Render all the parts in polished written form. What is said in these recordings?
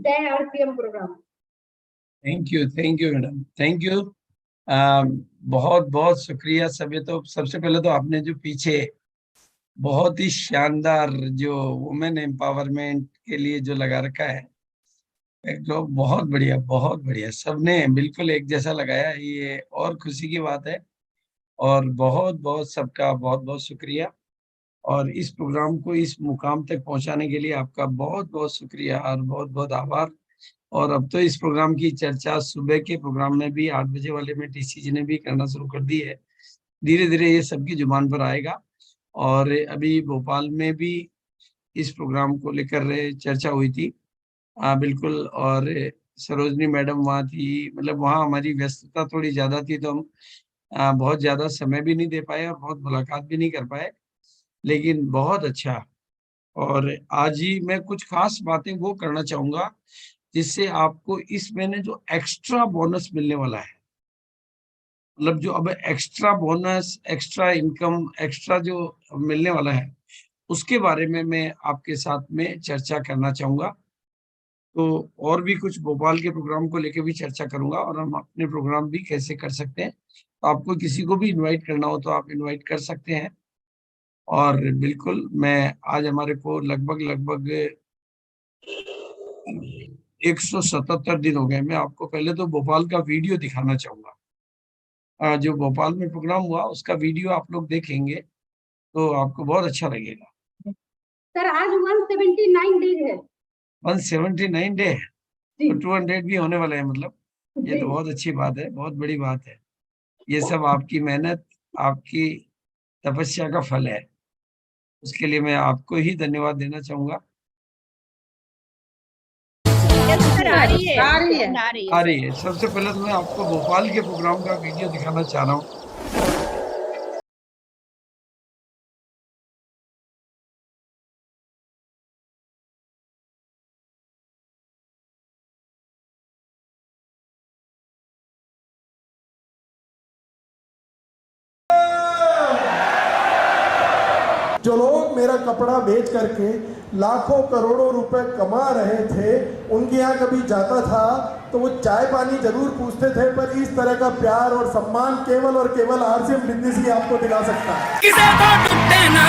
जय RPM program. Thank you madam, thank you. बहुत बहुत शुक्रिया। सबसे पहले तो आपने जो पीछे बहुत ही शानदार जो वुमेन एम्पावरमेंट के लिए जो लगा रखा है, तो बहुत बढ़िया, बहुत बढ़िया। सबने बिल्कुल एक जैसा लगाया, ये और खुशी की बात है। और बहुत बहुत सबका बहुत बहुत शुक्रिया। और इस प्रोग्राम को इस मुकाम तक पहुंचाने के लिए आपका बहुत बहुत शुक्रिया और बहुत बहुत आभार। और अब तो इस प्रोग्राम की चर्चा सुबह के प्रोग्राम में भी 8 बजे वाले में टीसी जी ने भी करना शुरू कर दी है। धीरे धीरे ये सबकी जुबान पर आएगा। और अभी भोपाल में भी इस प्रोग्राम को लेकर चर्चा हुई थी। बिल्कुल। और सरोजनी मैडम वहाँ थी, मतलब वहाँ हमारी व्यस्तता थोड़ी ज्यादा थी, तो हम बहुत ज्यादा समय भी नहीं दे पाए और बहुत मुलाकात भी नहीं कर पाए, लेकिन बहुत अच्छा। और आज ही मैं कुछ खास बातें वो करना चाहूंगा जिससे आपको इस महीने जो एक्स्ट्रा बोनस मिलने वाला है, मतलब जो अब extra bonus, extra income, extra जो मिलने वाला है, उसके बारे में मैं आपके साथ में चर्चा करना चाहूंगा। तो और भी कुछ भोपाल के प्रोग्राम को लेकर भी चर्चा करूंगा और हम अपने प्रोग्राम भी कैसे कर सकते हैं। तो आपको किसी को भी इनवाइट करना हो तो आप इनवाइट कर सकते हैं। और बिल्कुल मैं आज हमारे को लगभग लगभग 177 दिन हो गए। मैं आपको पहले तो भोपाल का वीडियो दिखाना चाहूंगा। जो भोपाल में प्रोग्राम हुआ उसका वीडियो आप लोग देखेंगे तो आपको बहुत अच्छा लगेगा। सर आज 179 डेज है। 179 डे, तो 200 भी होने वाले हैं, मतलब ये तो बहुत अच्छी बात है, बहुत बड़ी बात है। ये सब आपकी मेहनत, आपकी तपस्या का फल है। उसके लिए मैं आपको ही धन्यवाद देना चाहूंगा। आ रही है। सबसे पहले तो मैं आपको भोपाल के प्रोग्राम का वीडियो दिखाना चाह रहा हूँ। जो लोग मेरा कपड़ा बेच करके लाखों करोड़ों रुपए कमा रहे थे, उनके यहाँ कभी जाता था तो वो चाय पानी जरूर पूछते थे, पर इस तरह का प्यार और सम्मान केवल और केवल आरसीएम बिजनेस ही आपको दिला सकता है। किसे तो टूटे ना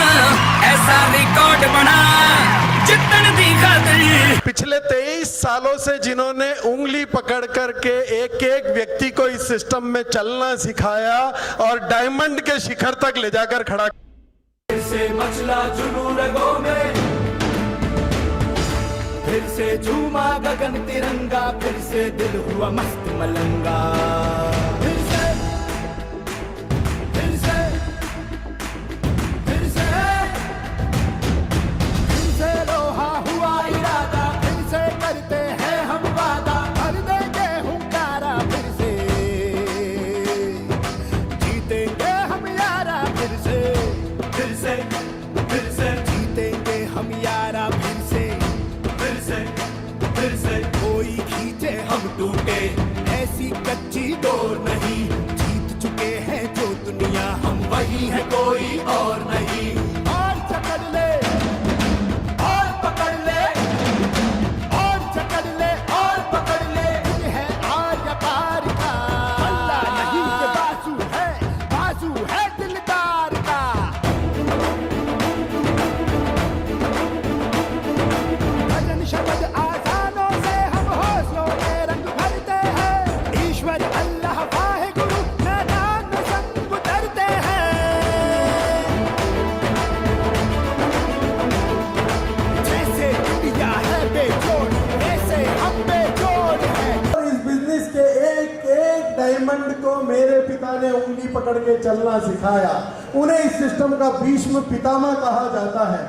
ऐसा रिकॉर्ड बना जितने दिखा दिल। पिछले 23 सालों से जिन्होंने उंगली पकड़ करके एक एक व्यक्ति को इस सिस्टम में चलना सिखाया और डायमंड के शिखर तक ले जाकर खड़ा। फिर से मचला जुनून रगों में, फिर से झूमा गगन तिरंगा, फिर से दिल हुआ मस्त मलंगा। फिर से फिर से फिर से फिर से लोहा हुआ इरादा, फिर से करते हैं हम वादा, भर देंगे हुंकारा, फिर से जीतेंगे हम यारा, फिर से फिर से फिर से जीतेंगे हम यारा, फिर से फिर से फिर से कोई खींचे हम टूटे, ऐसी कच्ची डोर नहीं, जीत चुके हैं जो दुनिया हम वही है कोई और नहीं। और पकड़ ले और पकड़ ले और पकड़ ले और पकड़ ले, ये है आर्य पार का अल्लाह नहीं के बाजू है दिलदार का। भजन शब्द आसानों से हम हौसलों के रंग भरते हैं, ईश्वर अल्लाह वाहे गुरु मैदान में संग उतरते हैं। जैसे इंडिया है बेजोड़, वैसे हम बेजोड़ हैं। और इस बिजनेस के एक एक डायमंड को मेरे पिता ने उंगली पकड़ के चलना सिखाया। उन्हें इस सिस्टम का भीष्म पितामह कहा जाता है।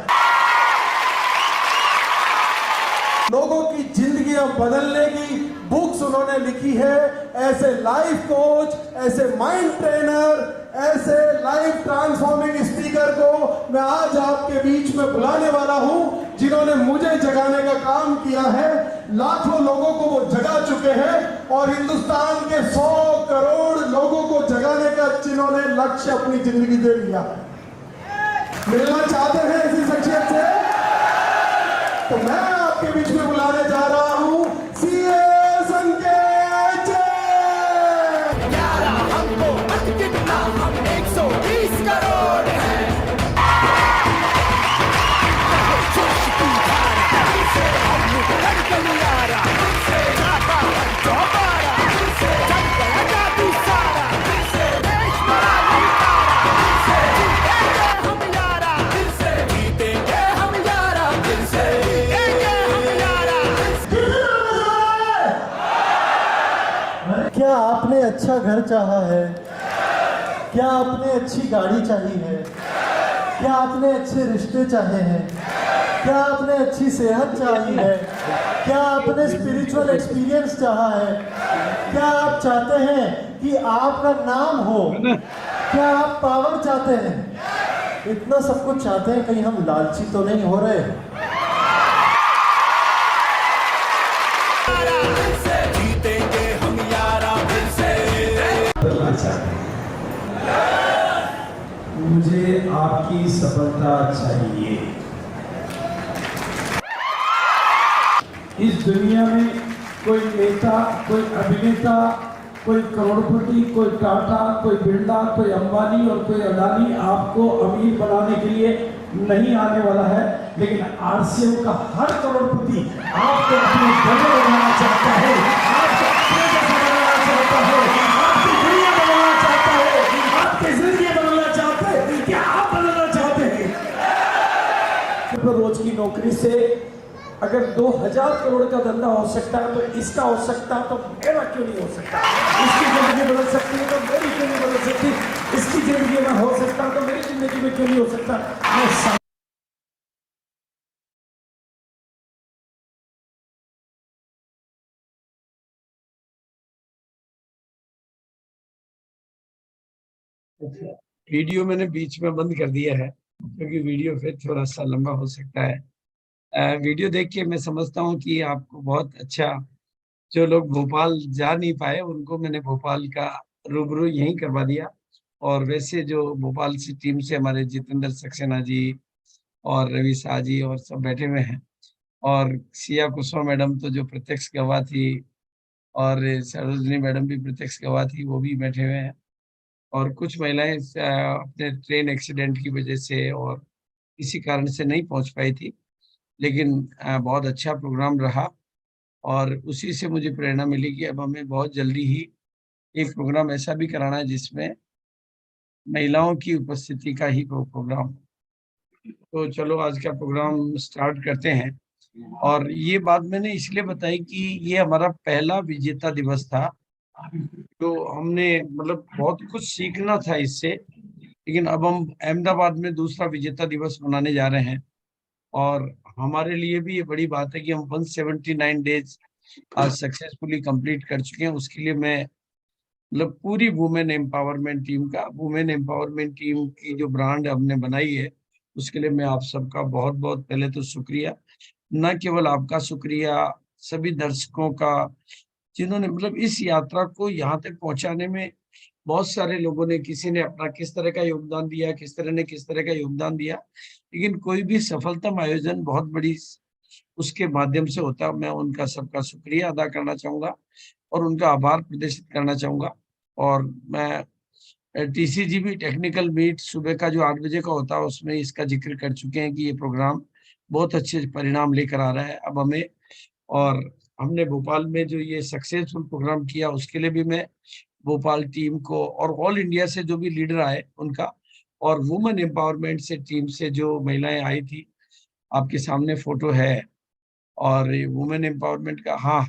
लोगों की जिंदगियां बदलने की बुक्स उन्होंने लिखी है। ऐसे लाइफ कोच, ऐसे माइंड ट्रेनर, ऐसे लाइफ ट्रांसफॉर्मिंग स्पीकर को मैं आज आपके बीच में बुलाने वाला हूं, जिन्होंने मुझे जगाने का काम किया है। लाखों लोगों को वो जगा चुके हैं और हिंदुस्तान के 100 करोड़ लोगों को जगाने का जिन्होंने लक्ष्य अपनी जिंदगी दे लिया है। मिलना चाहते हैं ऐसी शख्सियत से? तो मैं आपके बीच में बुलाने जा रहा हूं क्या आपने अच्छा घर चाहा है? क्या आपने अच्छी गाड़ी चाहिए है? क्या आपने अच्छे रिश्ते चाहे हैं? क्या आपने अच्छी सेहत चाहिए है? क्या आपने स्पिरिचुअल एक्सपीरियंस चाहा है? क्या आप चाहते हैं कि आपका नाम हो? क्या आप पावर चाहते हैं? इतना सब कुछ चाहते हैं, कहीं हम लालची तो नहीं हो रहे? जीतेंगे हम यारा फिर से। मुझे आपकी सफलता चाहिए। इस दुनिया में कोई नेता, कोई अभिनेता, कोई करोड़पति, कोई टाटा, कोई बिरला, कोई अंबानी और कोई अडानी आपको अमीर बनाने के लिए नहीं आने वाला है, लेकिन आरसीएम का हर करोड़पति आपको अपने जगह बनाना चाहता है, आपको अपने जैसा बनाना चाहता है, आपकी दुनिया बनाना चाहता है, आपके जिंदगी बनाना चाहता है। क्या आप बनाना चाहते हैं? रोज की नौकरी से अगर 2000 करोड़ का धंधा हो सकता है, तो इसका हो सकता है, तो मेरा क्यों नहीं हो सकता? इसकी जिंदगी बदल सकती है, तो मेरी क्यों नहीं बदल सकती? इसकी जिंदगी में हो सकता है, तो मेरी जिंदगी में क्यों नहीं हो सकता? मैं वीडियो मैंने बीच में बंद कर दिया है क्योंकि वीडियो फिर थोड़ा सा लंबा हो सकता है। वीडियो देख के मैं समझता हूँ कि आपको बहुत अच्छा, जो लोग भोपाल जा नहीं पाए उनको मैंने भोपाल का रूबरू यहीं करवा दिया। और वैसे जो भोपाल से टीम से हमारे जितेंद्र सक्सेना जी और रवि शाह जी और सब बैठे हुए हैं, और सिया कुशवा मैडम तो जो प्रत्यक्ष गवाह थी, और सरोजनी मैडम भी प्रत्यक्ष गवाह थी, वो भी बैठे हुए हैं। और कुछ महिलाएं अपने ट्रेन एक्सीडेंट की वजह से और किसी कारण से नहीं पहुंच पाई थी, लेकिन बहुत अच्छा प्रोग्राम रहा। और उसी से मुझे प्रेरणा मिली कि अब हमें बहुत जल्दी ही एक प्रोग्राम ऐसा भी कराना है जिसमें महिलाओं की उपस्थिति का ही प्रोग्राम। तो चलो आज का प्रोग्राम स्टार्ट करते हैं। और ये बात मैंने इसलिए बताई कि ये हमारा पहला विजेता दिवस था, तो हमने मतलब बहुत कुछ सीखना था इससे। लेकिन अब हम अहमदाबाद में दूसरा विजेता दिवस मनाने जा रहे हैं, और हमारे लिए भी ये बड़ी बात है कि हम 179 डेज आज सक्सेसफुली कंप्लीट कर चुके हैं। उसके लिए मैं मतलब पूरी वुमेन एम्पावरमेंट टीम की जो ब्रांड हमने बनाई है, उसके लिए मैं आप सबका बहुत बहुत पहले तो शुक्रिया। न केवल आपका शुक्रिया, सभी दर्शकों का, जिन्होंने मतलब इस यात्रा को यहाँ तक पहुंचाने में बहुत सारे लोगों ने, किसी ने अपना किस तरह का योगदान दिया, किस तरह का योगदान दिया, लेकिन कोई भी सफलतम आयोजन बहुत बड़ी उसके माध्यम से होता है। मैं उनका सबका शुक्रिया अदा करना चाहूंगा और उनका आभार प्रदर्शित करना चाहूंगा। और मैं टीसीजी भी टेक्निकल मीट सुबह का जो 8 बजे का होता है उसमें इसका जिक्र कर चुके हैं कि ये प्रोग्राम बहुत अच्छे परिणाम लेकर आ रहा है अब हमें। और हमने भोपाल में जो ये सक्सेसफुल प्रोग्राम किया उसके लिए भी मैं भोपाल टीम को और ऑल इंडिया से जो भी लीडर आए उनका, और वुमेन एम्पावरमेंट से टीम से जो महिलाएं आई थी, आपके सामने फोटो है। और वुमेन एम्पावरमेंट का, हाँ,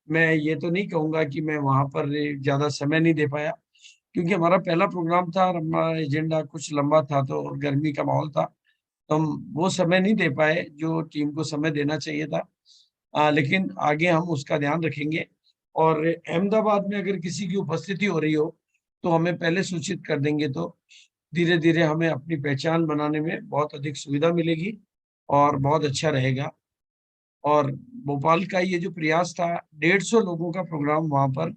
मैं ये तो नहीं कहूँगा कि मैं वहाँ पर ज़्यादा समय नहीं दे पाया, क्योंकि हमारा पहला प्रोग्राम था और हमारा एजेंडा कुछ लंबा था, तो गर्मी का माहौल था, तो हम वो समय नहीं दे पाए जो टीम को समय देना चाहिए था। लेकिन आगे हम उसका ध्यान रखेंगे। और अहमदाबाद में अगर किसी की उपस्थिति हो रही हो तो हमें पहले सूचित कर देंगे, तो धीरे धीरे हमें अपनी पहचान बनाने में बहुत अधिक सुविधा मिलेगी और बहुत अच्छा रहेगा। और भोपाल का ये जो प्रयास था, 150 लोगों का प्रोग्राम वहां पर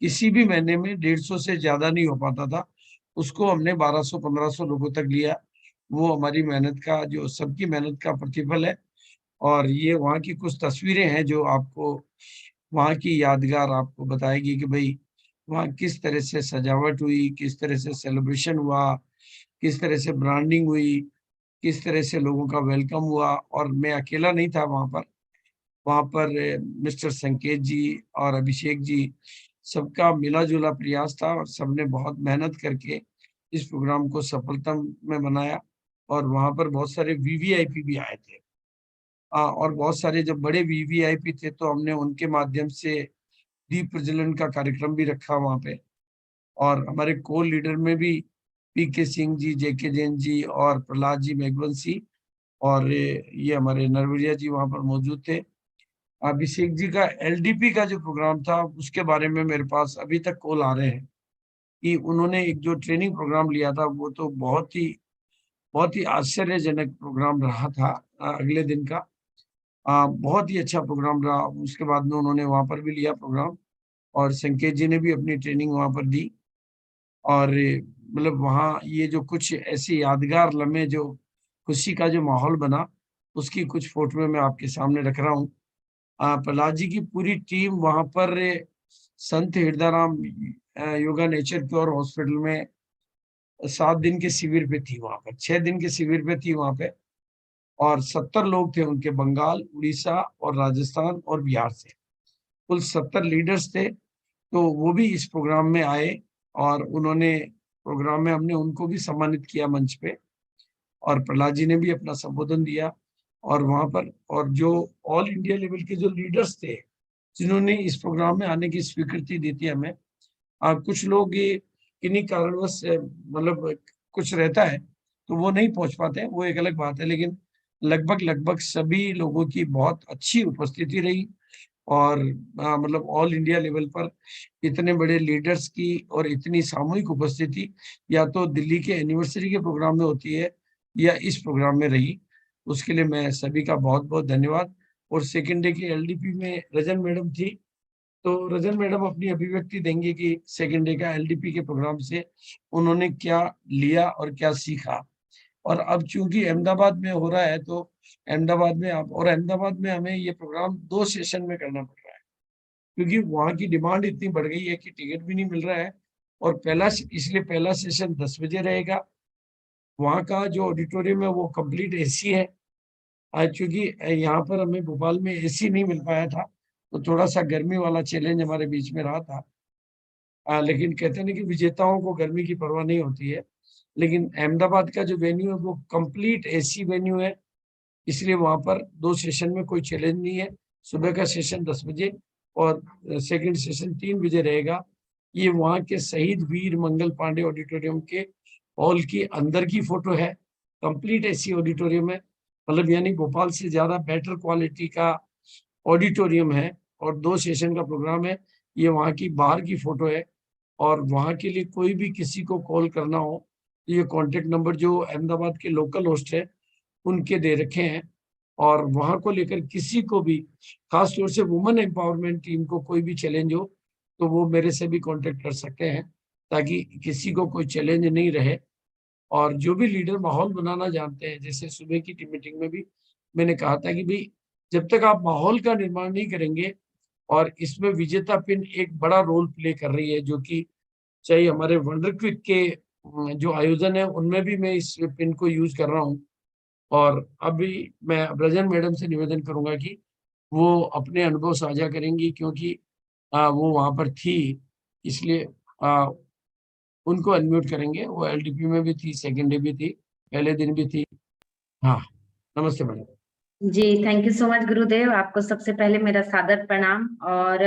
किसी भी महीने में 150 से ज्यादा नहीं हो पाता था, उसको हमने 1200-1500 लोगों तक लिया। वो हमारी मेहनत का, जो सबकी मेहनत का प्रतिफल है। और ये वहाँ की कुछ तस्वीरें हैं जो आपको वहाँ की यादगार आपको बताएगी कि भाई वहाँ किस तरह से सजावट हुई, किस तरह से सेलिब्रेशन हुआ, किस तरह से ब्रांडिंग हुई, किस तरह से लोगों का वेलकम हुआ। और मैं अकेला नहीं था वहाँ पर मिस्टर संकेत जी और अभिषेक जी, सबका मिला जुला प्रयास था और सबने बहुत मेहनत करके इस प्रोग्राम को सफलता में बनाया। और वहाँ पर बहुत सारे वीवीआईपी भी आए थे, और बहुत सारे जब बड़े वीवीआईपी थे तो हमने उनके माध्यम से दीप प्रज्वलन का कार्यक्रम भी रखा वहां पे। और हमारे को लीडर में भी पीके सिंह जी, जेके जैन जी और प्रहलाद जी मेघवंशी और ये हमारे नरवरिया जी वहां पर मौजूद थे। अभिषेक जी का एलडीपी का जो प्रोग्राम था उसके बारे में मेरे पास अभी तक कॉल आ रहे हैं कि उन्होंने एक जो ट्रेनिंग प्रोग्राम लिया था वो तो बहुत ही आश्चर्यजनक प्रोग्राम रहा था। अगले दिन का बहुत ही अच्छा प्रोग्राम रहा। उसके बाद में उन्होंने वहां पर भी लिया प्रोग्राम और संकेत जी ने भी अपनी ट्रेनिंग वहां पर दी। और मतलब वहाँ ये जो कुछ ऐसी यादगार लम्हे, जो खुशी का जो माहौल बना, उसकी कुछ फोटो मैं आपके सामने रख रहा हूँ। प्रहलाद जी की पूरी टीम वहां पर संत Hirdaram yoga nature cure hospital में 7 दिन के शिविर पे थी। वहां पर 6 दिन के शिविर पे थी वहां पे, और 70 लोग थे उनके, बंगाल, उड़ीसा और राजस्थान और बिहार से कुल 70 लीडर्स थे। तो वो भी इस प्रोग्राम में आए और उन्होंने प्रोग्राम में हमने उनको भी सम्मानित किया मंच पे, और प्रहलाद जी ने भी अपना संबोधन दिया। और वहां पर और जो ऑल इंडिया लेवल के जो लीडर्स थे जिन्होंने इस प्रोग्राम में आने की स्वीकृति दी थी हमें, कुछ लोग ये किन्हीं कारणवश मतलब कुछ रहता है तो वो नहीं पहुंच पाते हैं, वो एक अलग बात है, लेकिन लगभग सभी लोगों की बहुत अच्छी उपस्थिति रही। और मतलब ऑल इंडिया लेवल पर इतने बड़े लीडर्स की और इतनी सामूहिक उपस्थिति या तो दिल्ली के एनिवर्सरी के प्रोग्राम में होती है या इस प्रोग्राम में रही, उसके लिए मैं सभी का बहुत बहुत धन्यवाद। और सेकेंड डे के एलडीपी में रजन मैडम थी, तो रजन मैडम अपनी अभिव्यक्ति देंगे कि सेकेंड डे का एलडीपी के प्रोग्राम से उन्होंने क्या लिया और क्या सीखा। और अब चूंकि अहमदाबाद में हो रहा है तो अहमदाबाद में अहमदाबाद में हमें ये प्रोग्राम 2 सेशन में करना पड़ रहा है, क्योंकि वहाँ की डिमांड इतनी बढ़ गई है कि टिकट भी नहीं मिल रहा है। और इसलिए पहला सेशन 10 बजे रहेगा। वहाँ का जो ऑडिटोरियम है वो कंप्लीट एसी है। आज चूंकि यहाँ पर हमें भोपाल में एसी नहीं मिल पाया था तो थोड़ा सा गर्मी वाला चैलेंज हमारे बीच में रहा था। लेकिन कहते हैं कि विजेताओं को गर्मी की परवाह नहीं होती है। लेकिन अहमदाबाद का जो वेन्यू है वो कंप्लीट एसी वेन्यू है, इसलिए वहां पर 2 सेशन में कोई चैलेंज नहीं है। सुबह का सेशन 10 बजे और सेकंड सेशन 3 बजे रहेगा। ये वहाँ के शहीद वीर मंगल पांडे ऑडिटोरियम के हॉल की अंदर की फोटो है। कंप्लीट एसी ऑडिटोरियम है, मतलब यानी भोपाल से ज्यादा बेटर क्वालिटी का ऑडिटोरियम है और 2 सेशन का प्रोग्राम है। ये वहाँ की बाहर की फोटो है। और वहाँ के लिए कोई भी किसी को कॉल करना हो, ये कॉन्टेक्ट नंबर जो अहमदाबाद के लोकल होस्ट है उनके दे रखे हैं। और वहां को लेकर किसी को भी, खास तौर से वुमेन एम्पावरमेंट टीम को कोई भी चैलेंज हो तो वो मेरे से भी कांटेक्ट कर सकते हैं, ताकि किसी को कोई चैलेंज नहीं रहे। और जो भी लीडर माहौल बनाना जानते हैं, जैसे सुबह की टीम मीटिंग में भी मैंने कहा था कि भाई जब तक आप माहौल का निर्माण नहीं करेंगे, और इसमें विजेता पिन एक बड़ा रोल प्ले कर रही है, जो कि चाहे हमारे वंडर क्विक के जो आयोजन है उनमें भी मैं इस पिन को यूज कर रहा हूँ। और अभी मैं ब्रजन मैडम से निवेदन करूंगा कि वो अपने अनुभव साझा करेंगी, क्योंकि वो वहां पर थी, इसलिए उनको अनम्यूट करेंगे। वो एलडीपी में भी थी, सेकेंड डे भी थी, पहले दिन भी थी। हाँ, नमस्ते मैडम। जी, thank you so much Gurudev. आपको सबसे पहले मेरा सादर प्रणाम। और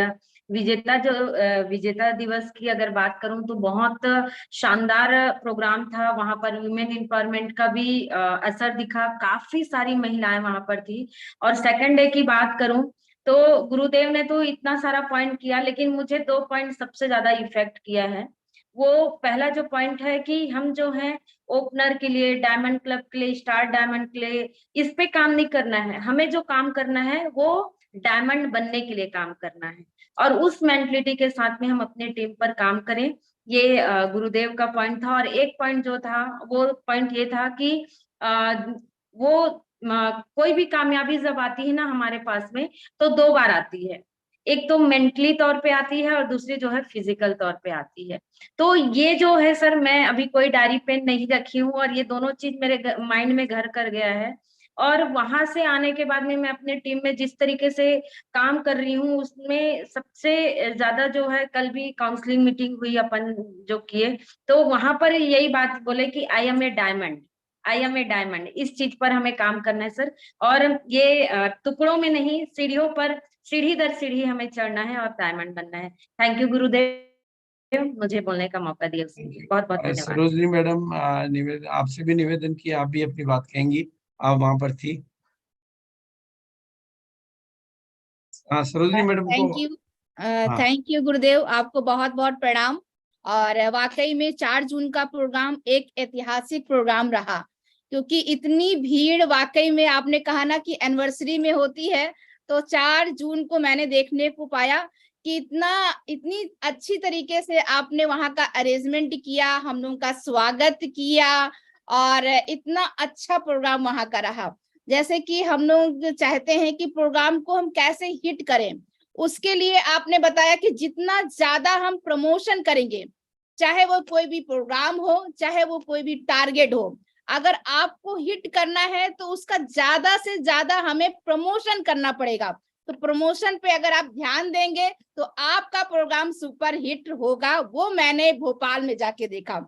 विजेता दिवस की अगर बात करूं तो बहुत शानदार प्रोग्राम था। वहां पर वुमेन एम्पावरमेंट का भी असर दिखा, काफी सारी महिलाएं वहां पर थी। और सेकंड डे की बात करूं तो गुरुदेव ने तो इतना सारा पॉइंट किया, लेकिन मुझे 2 पॉइंट सबसे ज्यादा इफेक्ट किया है। वो पहला जो पॉइंट है कि हम जो है ओपनर के लिए, डायमंड क्लब के लिए, स्टार डायमंड के लिए इस पे काम नहीं करना है। हमें जो काम करना है वो डायमंड बनने के लिए काम करना है, और उस मेंटलिटी के साथ में हम अपने टीम पर काम करें। ये गुरुदेव का पॉइंट था। और एक पॉइंट जो था वो पॉइंट ये था कि कोई भी कामयाबी जब आती है ना हमारे पास में, तो 2 बार आती है। एक तो मेंटली तौर पे आती है और दूसरी जो है फिजिकल तौर पे आती है। तो ये जो है सर, मैं अभी कोई डायरी पेन नहीं रखी हूँ और ये दोनों चीज मेरे माइंड में घर कर गया है। और वहां से आने के बाद में मैं अपने टीम में जिस तरीके से काम कर रही हूँ, उसमें सबसे ज्यादा जो है, कल भी काउंसलिंग मीटिंग हुई अपन जो किए, तो वहां पर यही बात बोले कि I am a diamond, I am a diamond. इस चीज पर हमें काम करना है सर। और ये टुकड़ों में नहीं, सीढ़ियों पर सीढ़ी दर सीढ़ी हमें चढ़ना है और डायमंड बनना है। थैंक यू गुरुदेव, मुझे बोलने का मौका दिया उसके लिए बहुत बहुत धन्यवाद। सरोजनी मैडम, निवेदन आपसे भी निवेदन किया, आप भी अपनी बात कहेंगी, आप वहां पर थी। हाँ सरोजनी मैडम को। थैंक यू, हाँ। थैंक यू गुरुदेव, आपको बहुत बहुत प्रणाम। और वाकई में 4 जून का प्रोग्राम एक ऐतिहासिक प्रोग्राम रहा, क्योंकि इतनी भीड़ वाकई में आपने कहा ना कि एनिवर्सरी में होती है, तो 4 जून को मैंने देखने को पाया कि इतनी अच्छी तरीके से आपने वहां का अरेंजमेंट किया, हम लोगों का स्वागत किया और इतना अच्छा प्रोग्राम वहां का रहा। जैसे कि हम लोग चाहते हैं कि प्रोग्राम को हम कैसे हिट करें, उसके लिए आपने बताया कि जितना ज्यादा हम प्रमोशन करेंगे, चाहे वो कोई भी प्रोग्राम हो, चाहे वो कोई भी टारगेट हो, अगर आपको हिट करना है तो उसका ज्यादा से ज्यादा हमें प्रमोशन करना पड़ेगा। तो प्रमोशन पे अगर आप ध्यान देंगे तो आपका प्रोग्राम सुपर हिट होगा। वो मैंने भोपाल में जाके देखा,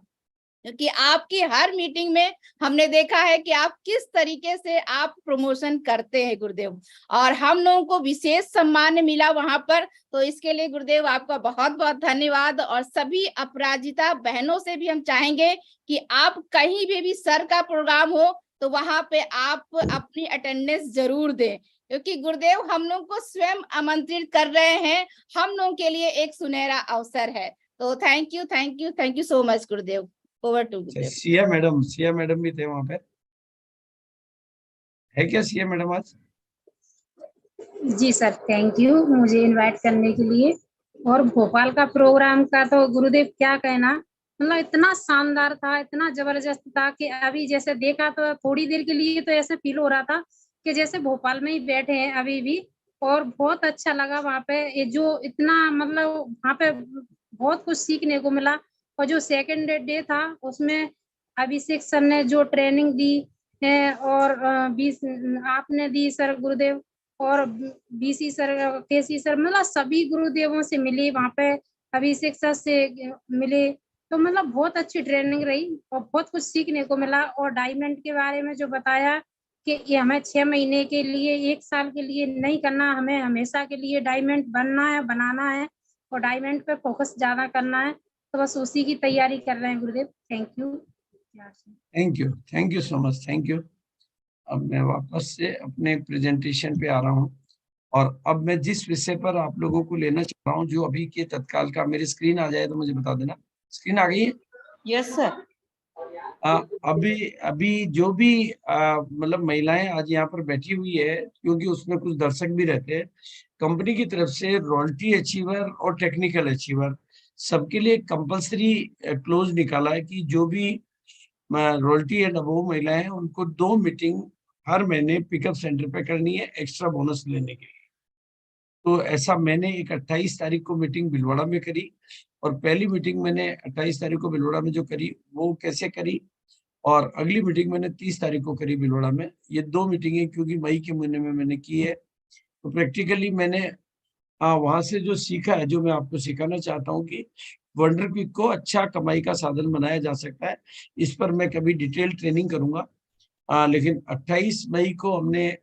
क्योंकि आपकी हर मीटिंग में हमने देखा है कि आप किस तरीके से आप प्रमोशन करते हैं गुरुदेव, और हम लोगों को विशेष सम्मान मिला वहां पर। तो इसके लिए गुरुदेव आपका बहुत बहुत धन्यवाद। और सभी अपराजिता बहनों से भी हम चाहेंगे कि आप कहीं भी सर का प्रोग्राम हो तो वहां पे आप अपनी अटेंडेंस जरूर दें, क्योंकि गुरुदेव हम लोग को स्वयं आमंत्रित कर रहे हैं, हम लोगों के लिए एक सुनहरा अवसर है। तो thank you, thank you, thank you so much Gurudev. Over to Gurudev. Siya madam भी थे वहां पे, है क्या सिया मैडम आज? जी सर, थैंक यू मुझे इनवाइट करने के लिए। और भोपाल का प्रोग्राम का तो गुरुदेव क्या कहना, मतलब इतना शानदार था, इतना जबरदस्त था कि अभी जैसे देखा तो थोड़ी देर के लिए तो ऐसे फील हो रहा था कि जैसे भोपाल में ही बैठे हैं अभी भी। और बहुत अच्छा लगा वहाँ पे, ये जो इतना मतलब वहाँ पे बहुत कुछ सीखने को मिला। और जो सेकंड डे था उसमें अभिषेक सर ने जो ट्रेनिंग दी है और 20 आपने दी सर गुरुदेव, और बीसी सर, केसी सर, मतलब सभी गुरुदेवों से मिली वहाँ पे, अभिषेक सर से मिले। तो मतलब बहुत अच्छी ट्रेनिंग रही और बहुत कुछ सीखने को मिला। और डायमंड के बारे में जो बताया कि ये हमें 6 महीने के लिए, 1 साल के लिए नहीं करना, हमें हमेशा के लिए डायमंड बनना है, बनाना है और डायमंड पे फोकस ज्यादा करना है। तो बस उसी की तैयारी कर रहे हैं गुरुदेव। Thank you. Thank you so much, thank you. अब मैं वापस से अपने प्रेजेंटेशन पे आ रहा हूँ, और अब मैं जिस विषय पर आप लोगों को लेना चाह रहा हूँ, जो अभी के तत्काल का, मेरी स्क्रीन आ जाए तो मुझे बता देना। स्क्रीन आ गई है? Yes sir. अभी जो भी मतलब महिलाएं आज यहाँ पर बैठी हुई है, क्योंकि उसमें कुछ दर्शक भी रहते हैं, कंपनी की तरफ से रॉयल्टी अचीवर और टेक्निकल अचीवर सबके लिए कंपलसरी क्लोज निकाला है कि जो भी रॉयल्टी एंड अबोव महिलाएं हैं उनको 2 मीटिंग हर महीने पिकअप सेंटर पे करनी है एक्स्ट्रा बोनस लेने के लिए। तो ऐसा मैंने एक 28 तारीख को मीटिंग भीलवाड़ा में करी, और पहली मीटिंग मैंने 28 तारीख को भीलवाड़ा में जो करी वो कैसे करी, और अगली मीटिंग मैंने 30 तारीख को करी भीलवाड़ा में। ये 2 मीटिंगें क्योंकि मई के महीने में मैंने की है, तो प्रैक्टिकली मैंने वहां से जो सीखा है, जो मैं आपको सिखाना चाहता हूँ कि वंडर क्विक को अच्छा कमाई का साधन बनाया जा सकता है। इस पर मैं कभी डिटेल ट्रेनिंग करूंगा, लेकिन 28 मई को हमने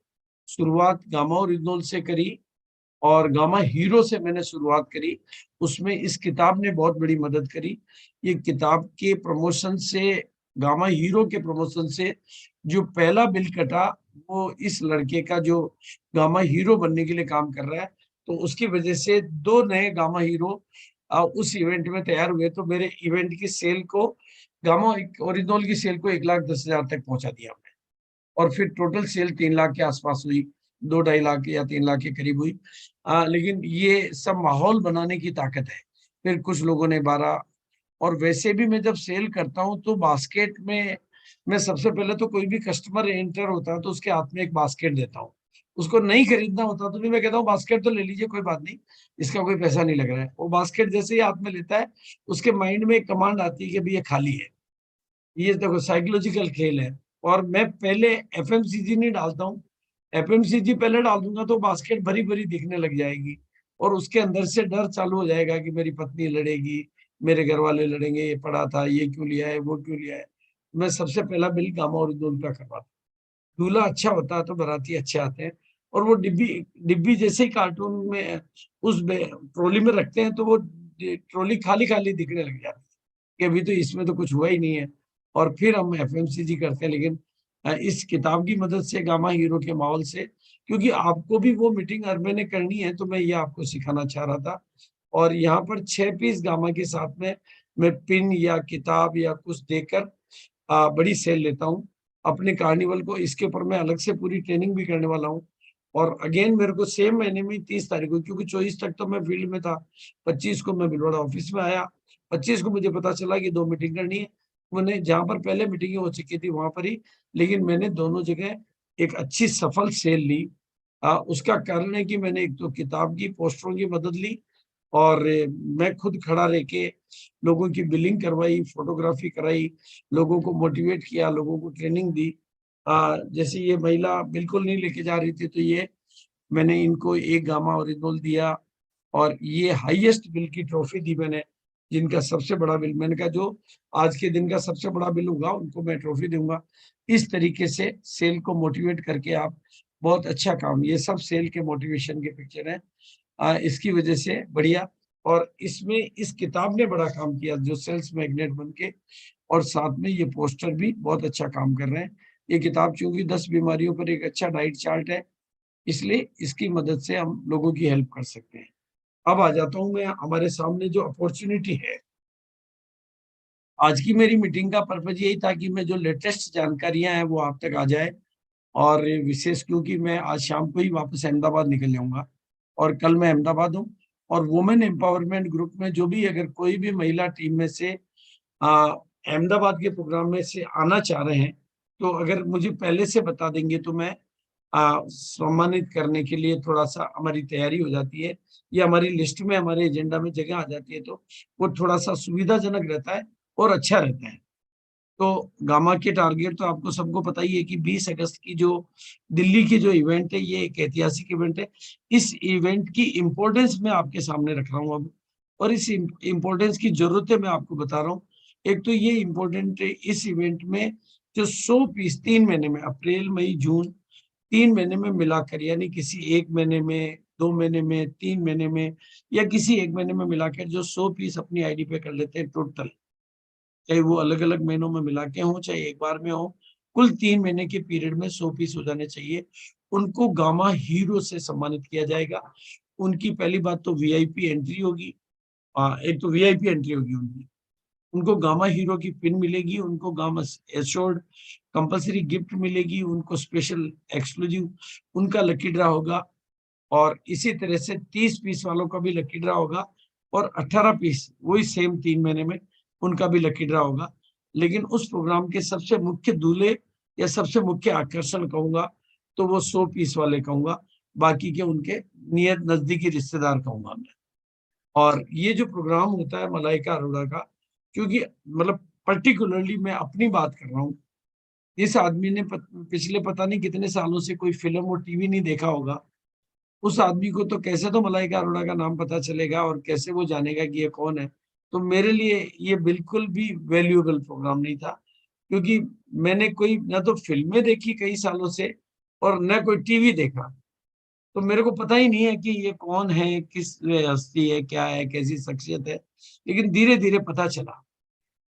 शुरुआत गामा ओरिजिनल से करी और गामा हीरो से मैंने शुरुआत करी। उसमें इस किताब ने बहुत बड़ी मदद करी। ये किताब के प्रमोशन से, गामा हीरो के प्रमोशन से जो पहला बिल कटा वो इस लड़के का जो गामा हीरो बनने के लिए काम कर रहा है, तो उसकी वजह से 2 नए गामा हीरो उस इवेंट में तैयार हुए। तो मेरे इवेंट की सेल को, गामा ओरिजिनल की सेल को 1,10,000 तक पहुंचा दिया हमने, और फिर टोटल सेल 3 लाख के आसपास हुई, 2-2.5 लाख या 3 लाख के करीब हुई। लेकिन ये सब माहौल बनाने की ताकत है। फिर कुछ लोगों ने 12, और वैसे भी मैं जब सेल करता हूँ तो बास्केट में मैं सबसे पहले तो कोई भी कस्टमर एंटर होता है तो उसके हाथ में एक बास्केट देता हूँ। उसको नहीं खरीदना होता तो भी मैं कहता हूँ बास्केट तो ले लीजिए, कोई बात नहीं, इसका कोई पैसा नहीं लग रहा है। वो बास्केट जैसे ही हाथ में लेता है उसके माइंड में एक कमांड आती है कि भाई ये खाली है। ये देखो साइकोलॉजिकल खेल है। और मैं पहले एफएमसीजी नहीं डालता हूँ, एफएमसीजी पहले डाल दूंगा तो बास्केट भरी भरी दिखने लग जाएगी, और उसके अंदर से डर चालू हो जाएगा कि मेरी पत्नी लड़ेगी, मेरे घर वाले लड़ेंगे, ये पड़ा था, ये क्यों लिया है, वो क्यों लिया है। मैं सबसे पहला बिल गामा ओरिजिनल का करवाता हूँ। दूल्हा अच्छा होता है तो बाराती अच्छे आते हैं, और वो डिब्बी जैसे ही कार्टून में उस ट्रॉली में रखते हैं तो वो ट्रॉली खाली खाली दिखने लग जाती है कि अभी तो इसमें तो कुछ हुआ ही नहीं है। और फिर हम FMCG करते हैं। लेकिन इस किताब की मदद से, गामा हीरो के माहौल से, क्योंकि आपको भी वो मीटिंग हर महीने करनी है, तो मैं ये आपको सिखाना चाह रहा था। और यहाँ पर 6 पीस गामा के साथ में मैं पिन या किताब या कुछ देकर बड़ी सेल लेता हूँ अपने कार्निवल को। इसके ऊपर मैं अलग से पूरी ट्रेनिंग भी करने वाला हूँ। और अगेन मेरे को सेम महीने में 30 तारीख को, क्योंकि 24 तक तो मैं फील्ड में था, 25 को मैं भिलवाड़ा ऑफिस में आया, 25 को मुझे पता चला कि 2 मीटिंग करनी है। मैंने जहां पर पहले मीटिंगें हो चुकी थी वहां पर ही, लेकिन मैंने दोनों जगह एक अच्छी सफल सेल ली। उसका कारण है कि मैंने एक तो किताब की पोस्टरों की मदद ली, और मैं खुद खड़ा रह के लोगों की बिलिंग करवाई, फोटोग्राफी कराई, लोगों को मोटिवेट किया, लोगों को ट्रेनिंग दी। जैसे ये महिला बिल्कुल नहीं लेके जा रही थी, तो ये मैंने इनको एक गामा ओरिजिनल दिया, और ये हाईएस्ट बिल की ट्रॉफी दी मैंने, जिनका सबसे बड़ा बिल। मैंने कहा जो आज के दिन का सबसे बड़ा बिल होगा उनको मैं ट्रॉफी दूंगा। इस तरीके से सेल को मोटिवेट करके आप बहुत अच्छा काम, ये सब सेल के मोटिवेशन के पिक्चर है। इसकी वजह से बढ़िया। और इसमें इस किताब ने बड़ा काम किया, जो सेल्स मैग्नेट बन के, और साथ में ये पोस्टर भी बहुत अच्छा काम कर रहे हैं। ये किताब चूंकि 10 बीमारियों पर एक अच्छा डाइट चार्ट है, इसलिए इसकी मदद से हम लोगों की हेल्प कर सकते हैं। अब आ जाता हूं मैं हमारे सामने जो अपॉर्चुनिटी है। आज की मेरी मीटिंग का पर्पज यही था कि मैं जो लेटेस्ट जानकारियां हैं वो आप तक आ जाए, और विशेष क्योंकि मैं आज शाम को ही वापस अहमदाबाद निकल जाऊंगा, और कल मैं अहमदाबाद हूँ। और वुमेन एम्पावरमेंट ग्रुप में जो भी, अगर कोई भी महिला टीम में से अहमदाबाद के प्रोग्राम में से आना चाह रहे हैं, तो अगर मुझे पहले से बता देंगे तो मैं सम्मानित करने के लिए थोड़ा सा हमारी तैयारी हो जाती है, या हमारी लिस्ट में, हमारे एजेंडा में जगह आ जाती है, तो वो थोड़ा सा सुविधाजनक रहता है और अच्छा रहता है। तो गामा के टारगेट तो आपको सबको पता ही है कि 20 अगस्त की जो दिल्ली की जो इवेंट है, ये एक ऐतिहासिक इवेंट है। इस इवेंट की इम्पोर्टेंस मैं आपके सामने रख रहा हूँ अब, और इस इम्पोर्टेंस की जरूरतें मैं आपको बता रहा हूँ। एक तो ये इम्पोर्टेंट है, इस इवेंट में जो 100 पीस 3 महीने में, अप्रैल मई जून 3 महीने में मिलाकर, यानी किसी 1 महीने में, 2 महीने में, 3 महीने में, या किसी 1 महीने में मिलाकर जो 100 पीस अपनी आईडी पे कर लेते हैं टोटल, चाहे वो अलग अलग महीनों में मिला के हो, चाहे एक बार में हो, कुल 3 महीने के पीरियड में 100 पीस हो जाने चाहिए। उनको गामा हीरो से सम्मानित किया जाएगा। उनकी पहली बात तो वीआईपी एंट्री होगी, एक तो वीआईपी एंट्री होगी उनकी, उनको गामा हीरो की पिन मिलेगी, उनको गामा एश्योर्ड कंपलसरी गिफ्ट मिलेगी, उनको स्पेशल एक्सक्लूसिव उनका लकी ड्रा होगा, और इसी तरह से 30 पीस वालों का भी लकी ड्रा होगा, और 18 पीस वही सेम 3 महीने में उनका भी लकी ड्रा होगा। लेकिन उस प्रोग्राम के सबसे मुख्य दूल्हे या सबसे मुख्य आकर्षण कहूंगा तो वो 100 पीस वाले कहूंगा, बाकी के उनके नियत नजदीकी रिश्तेदार कहूंगा मैं। और ये जो प्रोग्राम होता है मलाइका अरोड़ा का, क्योंकि मतलब पर्टिकुलरली मैं अपनी बात कर रहा हूँ, इस आदमी ने पिछले पता नहीं कितने सालों से कोई फिल्म और टीवी नहीं देखा होगा, उस आदमी को तो कैसे तो मलाइका अरोड़ा का नाम पता चलेगा, और कैसे वो जानेगा कि ये कौन है। तो मेरे लिए ये बिल्कुल भी वैल्यूएबल प्रोग्राम नहीं था, क्योंकि मैंने कोई ना तो फिल्में देखी कई सालों से, और न कोई टीवी देखा, तो मेरे को पता ही नहीं है कि ये कौन है, किस हस्ती है, क्या है, कैसी शख्सियत है। लेकिन धीरे धीरे पता चला,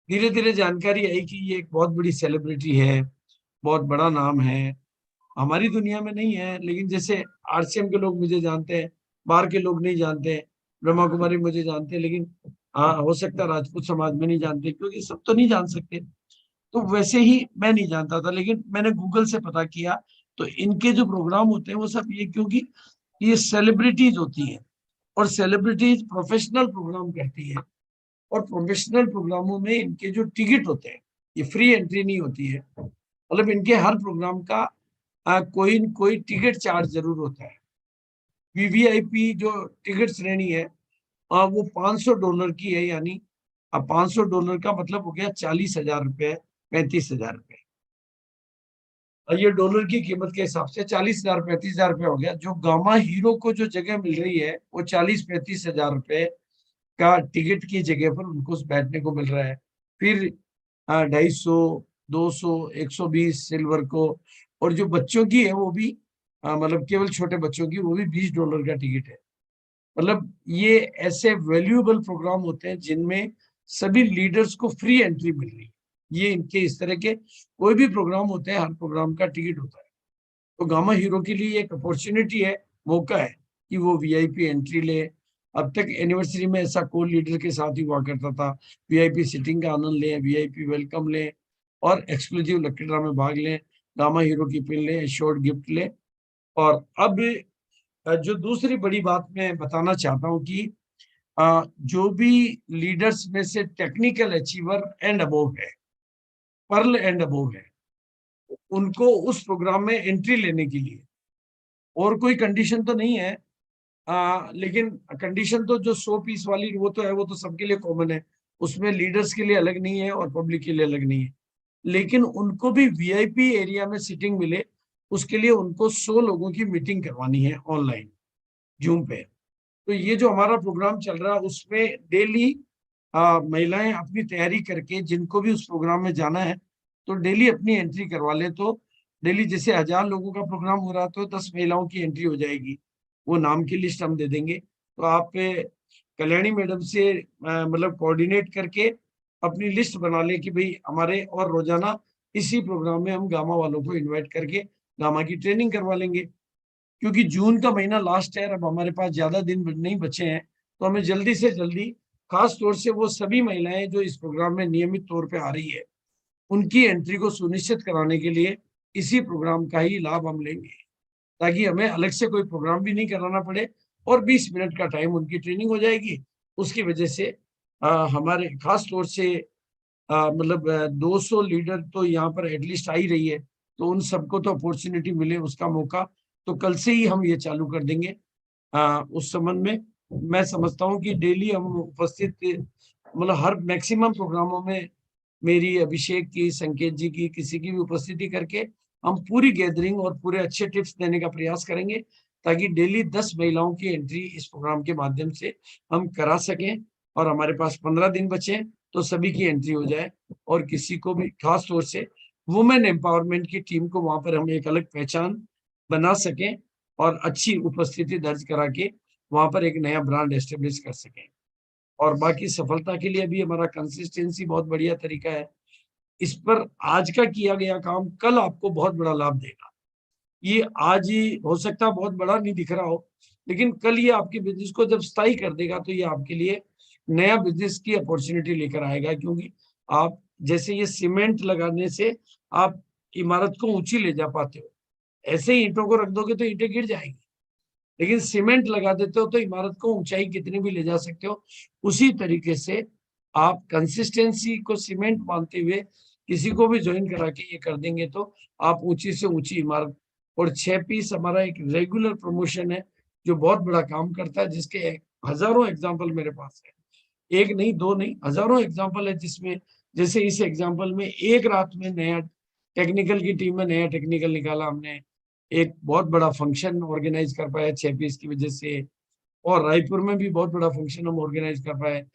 धीरे धीरे जानकारी आई कि ये एक बहुत बड़ी सेलिब्रिटी है, बहुत बड़ा नाम है, हमारी दुनिया में नहीं है, लेकिन जैसे आरसीएम के लोग मुझे जानते हैं, बाहर के लोग नहीं जानते हैं, ब्रह्मा कुमारी मुझे जानते हैं, लेकिन हाँ हो सकता है राजपूत समाज में नहीं जानते, क्योंकि सब तो नहीं जान सकते। तो वैसे ही मैं नहीं जानता था, लेकिन मैंने गूगल से पता किया, तो इनके जो प्रोग्राम होते हैं वो सब ये, क्योंकि ये सेलिब्रिटीज होती हैं, और सेलिब्रिटीज प्रोफेशनल प्रोग्राम करती है, और प्रोफेशनल प्रोग्रामों में इनके जो टिकट होते हैं, ये फ्री एंट्री नहीं होती है, मतलब इनके हर प्रोग्राम का कोई न कोई टिकट चार्ज जरूर होता है। वीवीआईपी जो टिकट श्रेणी है वो $500 की है, यानी अब $500 का मतलब हो गया 40,000 रुपए, 35,000 रुपए। ये डॉलर की कीमत के हिसाब से 40,000 35,000 रुपए हो गया। जो गामा हीरो को जो जगह मिल रही है वो 40-35,000 रुपए का टिकट की जगह पर उनको बैठने को मिल रहा है। फिर 250, 200, 120 सिल्वर को, और जो बच्चों की है वो भी मतलब केवल छोटे बच्चों की, वो भी $20 का टिकट है। मतलब ये ऐसे वैल्यूएबल प्रोग्राम होते हैं जिनमें सभी लीडर्स को फ्री एंट्री मिल रही है। ये इनके इस तरह के कोई भी प्रोग्राम होते हैं, हर प्रोग्राम का टिकट होता है। तो गामा हीरो के लिए एक अपॉर्चुनिटी है, मौका है कि वो वीआईपी एंट्री ले। अब तक एनिवर्सरी में ऐसा को लीडर के साथ ही हुआ करता था, वीआईपी सिटिंग का आनंद लें, वीआईपी वेलकम लें और एक्सक्लूसिव लकी ड्रॉ में भाग लें, गामा हीरो की पिन लें, शॉर्ट गिफ्ट लें। और अब जो दूसरी बड़ी बात मैं बताना चाहता हूँ कि जो भी लीडर्स में से टेक्निकल अचीवर एंड अबोव है, पर्ल एंड अबोव है, उनको उस प्रोग्राम में एंट्री लेने के लिए और कोई कंडीशन तो नहीं है, लेकिन कंडीशन तो जो 100 पीस वाली वो तो है, वो तो सबके लिए कॉमन है, उसमें लीडर्स के लिए अलग नहीं है और पब्लिक के लिए अलग नहीं है। लेकिन उनको भी वीआईपी एरिया में सीटिंग मिले, उसके लिए उनको 100 लोगों की मीटिंग करवानी है ऑनलाइन जूम पे। तो ये जो हमारा प्रोग्राम चल रहा है उसमें डेली महिलाएं अपनी तैयारी करके, जिनको भी उस प्रोग्राम में जाना है तो डेली अपनी एंट्री करवा ले। तो डेली जैसे 1000 लोगों का प्रोग्राम हो रहा तो 10 महिलाओं की एंट्री हो जाएगी, वो नाम की लिस्ट हम दे देंगे। तो आप कल्याणी मैडम से मतलब कोऑर्डिनेट करके अपनी लिस्ट बना ले कि भाई हमारे, और रोजाना इसी प्रोग्राम में हम गामा वालों को इन्वाइट करके गामा की ट्रेनिंग करवा लेंगे। क्योंकि जून का महीना लास्ट है, अब हमारे पास ज्यादा दिन नहीं बचे हैं, तो हमें जल्दी से जल्दी, खास तौर से वो सभी महिलाएं जो इस प्रोग्राम में नियमित तौर पे आ रही है, उनकी एंट्री को सुनिश्चित कराने के लिए इसी प्रोग्राम का ही लाभ हम लेंगे, ताकि हमें अलग से कोई प्रोग्राम भी नहीं कराना पड़े और 20 मिनट का टाइम उनकी ट्रेनिंग हो जाएगी। उसकी वजह से हमारे खास तौर से मतलब 200 लीडर तो यहाँ पर एटलीस्ट आ ही रही है, तो उन सबको तो अपॉर्चुनिटी मिले, उसका मौका तो कल से ही हम ये चालू कर देंगे। उस संबंध में मैं समझता हूँ कि डेली हम उपस्थित, मतलब हर मैक्सिमम प्रोग्रामों में मेरी, अभिषेक की, संकेत जी की, किसी की भी उपस्थिति करके हम पूरी गैदरिंग और पूरे अच्छे टिप्स देने का प्रयास करेंगे, ताकि डेली 10 महिलाओं की एंट्री इस प्रोग्राम के माध्यम से हम करा सकें। और हमारे पास 15 दिन बचे तो सभी की एंट्री हो जाए, और किसी को भी, खास तौर से वुमेन एम्पावरमेंट की टीम को वहां पर हम एक अलग पहचान बना सकें और अच्छी उपस्थिति दर्ज करा के वहां पर एक नया ब्रांड एस्टेब्लिश कर सकें। और बाकी सफलता के लिए भी हमारा कंसिस्टेंसी बहुत बढ़िया तरीका है। इस पर आज का किया गया काम कल आपको बहुत बड़ा लाभ देगा। ये आज ही हो सकता है बहुत बड़ा नहीं दिख रहा हो, लेकिन कल ये आपके बिजनेस को जब स्थायी कर देगा तो ये आपके लिए नया बिजनेस की अपॉर्चुनिटी लेकर आएगा। क्योंकि आप जैसे ये सीमेंट लगाने से आप इमारत को ऊंची ले जा पाते हो, ऐसे ही ईंटों को रख दोगे तो ईंटें गिर जाएंगी, लेकिन सीमेंट लगा देते हो तो इमारत को ऊंचाई कितनी भी ले जा सकते हो। उसी तरीके से आप कंसिस्टेंसी को सीमेंट मानते हुए किसी को भी ज्वाइन करा के ये कर देंगे तो आप ऊंची से ऊंची इमारत। और 6 पीस हमारा एक रेगुलर प्रमोशन है जो बहुत बड़ा काम करता है, जिसके हजारों एग्जाम्पल मेरे पास है, एक नहीं, दो नहीं, हजारों एग्जाम्पल है। जिसमें जैसे इस एग्जाम्पल में एक रात में नया टेक्निकल की टीम में नया टेक्निकल निकाला हमने, एक बहुत बड़ा फंक्शन ऑर्गेनाइज कर पाया 6 पीस की वजह से, और रायपुर में भी बहुत बड़ा फंक्शन हम ऑर्गेनाइज कर पाए,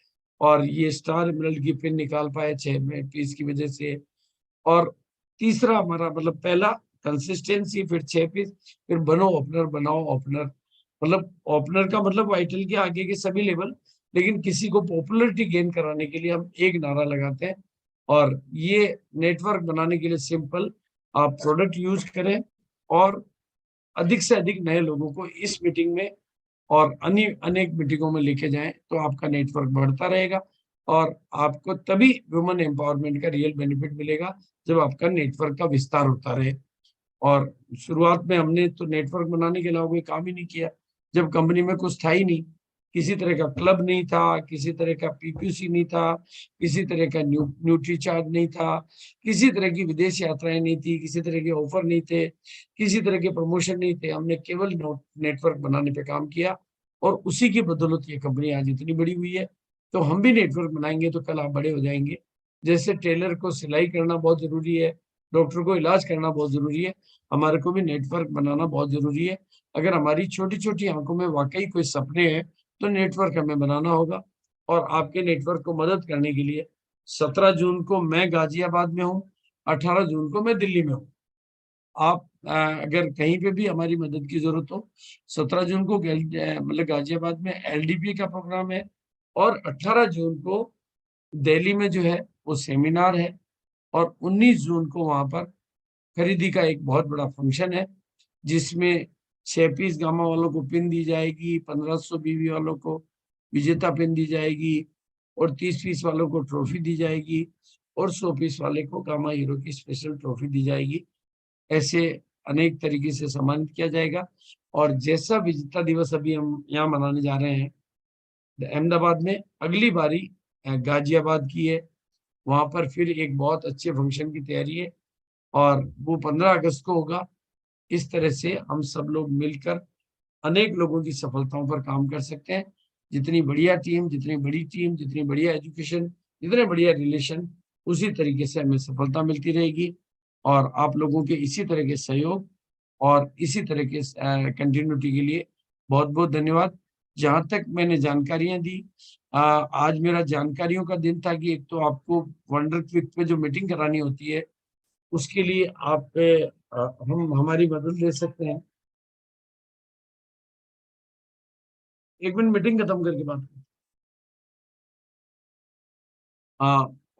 और ये स्टार एमरल्ड की पिन निकाल पाए 6 पीस की वजह से। और तीसरा हमारा, मतलब पहला कंसिस्टेंसी, फिर 6 पीस, फिर बनो ओपनर, बनाओ ओपनर। मतलब ओपनर का मतलब वाइटल के आगे के सभी लेवल, लेकिन किसी को पॉपुलरिटी गेन कराने के लिए हम एक नारा लगाते हैं। और ये नेटवर्क बनाने के लिए सिंपल, आप प्रोडक्ट यूज करें और अधिक से अधिक नए लोगों को इस मीटिंग में और अनेक मीटिंगों में लेके जाएं, तो आपका नेटवर्क बढ़ता रहेगा और आपको तभी वुमेन एम्पावरमेंट का रियल बेनिफिट मिलेगा जब आपका नेटवर्क का विस्तार होता रहे। और शुरुआत में हमने तो नेटवर्क बनाने के अलावा कोई काम ही नहीं किया, जब कंपनी में कुछ था ही नहीं, किसी तरह का क्लब नहीं था, किसी तरह का पीक्यूसी नहीं था, किसी तरह का न्यूट्री चार्ज नहीं था, किसी तरह की विदेश यात्राएं नहीं थी, किसी तरह के ऑफर नहीं थे, किसी तरह के प्रमोशन नहीं थे। हमने केवल नेटवर्क बनाने पे काम किया और उसी की बदौलत ये कंपनी आज इतनी बड़ी हुई है। तो हम भी नेटवर्क बनाएंगे तो कल आप बड़े हो जाएंगे। जैसे टेलर को सिलाई करना बहुत जरूरी है, डॉक्टर को इलाज करना बहुत जरूरी है, हमारे को भी नेटवर्क बनाना बहुत जरूरी है। अगर हमारी छोटी छोटी आंखों में वाकई कोई सपने हैं तो नेटवर्क हमें बनाना होगा। और आपके नेटवर्क को मदद करने के लिए 17 जून को मैं गाजियाबाद में हूँ, 18 जून को मैं दिल्ली में हूँ। आप अगर कहीं पे भी हमारी मदद की जरूरत हो, 17 जून को मतलब गाजियाबाद में LDP का प्रोग्राम है और 18 जून को दिल्ली में जो है वो सेमिनार है और 19 जून को वहां पर खरीदी का एक बहुत बड़ा फंक्शन है जिसमें 6 पीस गामा वालों को पिन दी जाएगी, 1500 बीवी वालों को विजेता पिन दी जाएगी और 30 पीस वालों को ट्रॉफी दी जाएगी और 100 पीस वाले को गामा हीरो की स्पेशल ट्रॉफी दी जाएगी। ऐसे अनेक तरीके से सम्मानित किया जाएगा। और जैसा विजेता दिवस अभी हम यहाँ मनाने जा रहे हैं अहमदाबाद में, अगली बारी गाजियाबाद की है, वहां पर फिर एक बहुत अच्छे फंक्शन की तैयारी है और वो 15 अगस्त को होगा। इस तरह से हम सब लोग मिलकर अनेक लोगों की सफलताओं पर काम कर सकते हैं। जितनी बढ़िया टीम, जितनी बड़ी टीम, जितनी बढ़िया एजुकेशन, जितने बढ़िया रिलेशन, उसी तरीके से हमें सफलता मिलती रहेगी। और आप लोगों के इसी तरह के सहयोग और इसी तरह के कंटिन्यूटी के लिए बहुत बहुत धन्यवाद। जहां तक मैंने जानकारियां दी, आज मेरा जानकारियों का दिन था कि एक तो आपको वंडर क्विक पे जो मीटिंग करानी होती है उसके लिए आप हम हमारी मदद ले सकते हैं। एक मिनट मीटिंग खत्म करके बात करें।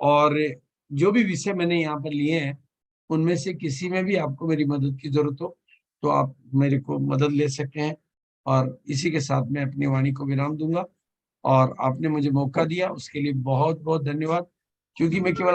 और जो भी विषय मैंने यहाँ पर लिए हैं उनमें से किसी में भी आपको मेरी मदद की जरूरत हो तो आप मेरे को मदद ले सकते हैं। और इसी के साथ मैं अपनी वाणी को विराम दूंगा और आपने मुझे मौका दिया उसके लिए बहुत बहुत धन्यवाद। क्योंकि मैं केवल